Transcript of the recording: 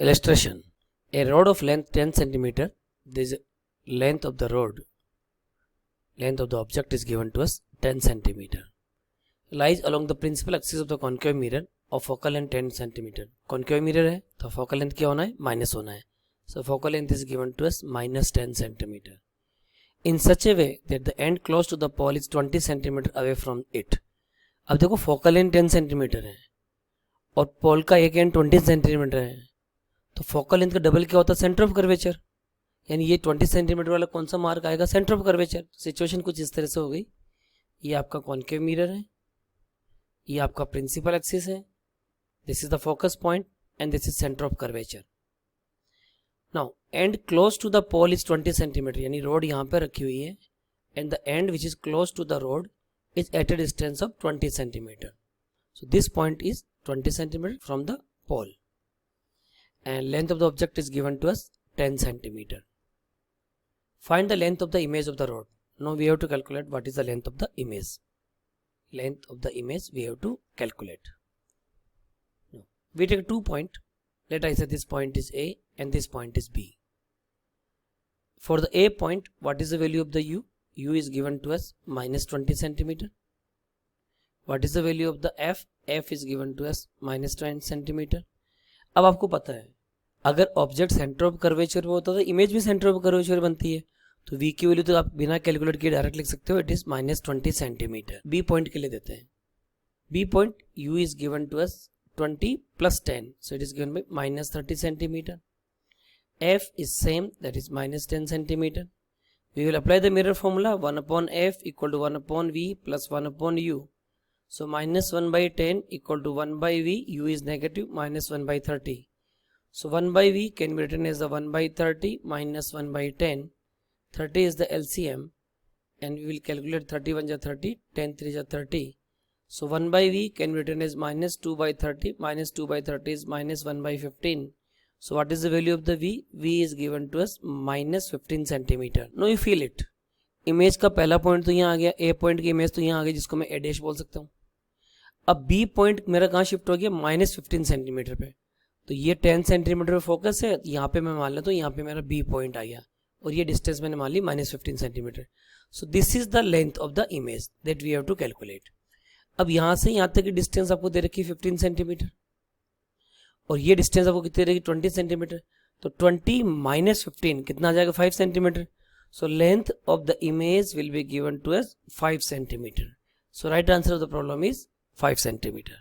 Illustration. A rod of length 10 centimeter. This length of the rod, length of the object is given to us 10 centimeter. Lies along the principal axis of the concave mirror of focal length 10 centimeter. Concave mirror है तो focal length क्या होना है? Minus होना है. So focal length is given to us minus 10 centimeter. In such a way that the end close to the pole is 20 centimeter away from it. अब देखो focal length 10 centimeter है और पोल का एक एंड 20 सेंटीमीटर है, तो फोकल लेंथ का double क्या होता है? Centre of curvature. यानी ये 20 सेंटीमीटर वाला कौन सा मार्क आएगा? Centre of curvature. सिचुएशन कुछ इस तरह से हो गई. ये आपका कॉन्केव मिरर है, ये आपका प्रिंसिपल एक्सिस है, this is the focus point and this is centre of curvature. Now end close to the pole is 20 centimetre, यानी रोड यहाँ पे रखी हुई है and the end which is close to the rod is at a distance of 20 centimetre. So this point is 20 centimeter from the pole and length of the object is given to us 10 centimeter. Find the length of the image of the rod. Now we have to calculate what is the length of the image. Length of the image we have to calculate. Now, we take 2 points. Let us say this point is A and this point is B. For the A point, what is the value of the U? U is given to us minus 20 centimeter. What is the value of the F? F is given to us minus 10 centimeter. अब आपको पता है अगर object centre of curvature में होता है तो image भी सेंटर ऑफ कर्वेचर बनती है, तो V की वैल्यू तो आप बिना कैलकुलेट किए डायरेक्ट लिख सकते हो. It is minus 20 centimetre. B point के लिए देते हैं. B point U is given to us 20 plus 10, so it is given by minus 30 centimetre. F is same, that is minus 10 centimeter. We will apply the mirror formula 1 upon F equal to 1 upon V plus 1 upon U. So minus 1 by 10 equal to 1 by V, U is negative, minus 1 by 30. So 1 by V can be written as the 1 by 30 minus 1 by 10. 30 is the LCM and we will calculate 31 is 30, 10 3 is 30. So 1 by V can be written as minus 2 by 30, minus 2 by 30 is minus 1 by 15. So what is the value of the V? V is given to us minus 15 centimeter. Now you feel it. Image का पहला point तो यहाँ आ गया, A point की image तो यहाँ आ गई जिसको मैं A डैश बोल सकता हूँ. अब B पॉइंट मेरा कहाँ शिफ्ट हो गया? माइनस 15 सेंटीमीटर पे. तो ये 10 सेंटीमीटर पे फोकस है, यहाँ पे मैं मान लेता हूँ यहाँ पे मेरा B पॉइंट आ गया और ये डिस्टेंस मैंने मान ली minus 15 centimetre. So this is the length of the image that we have to calculate. अब यहाँ से यहाँ तक की डिस्टेंस आपको दे रखी 15 सेंटीमीटर और ये डिस्टेंस आपको कितनी रहेगी? 20 सेंटीमीटर. तो 20 माइनस 15 कितना आ जाएगा? 5 centimetre. So length of the image will be given to us 5 centimeter. So right answer of the problem is 5 centimeter.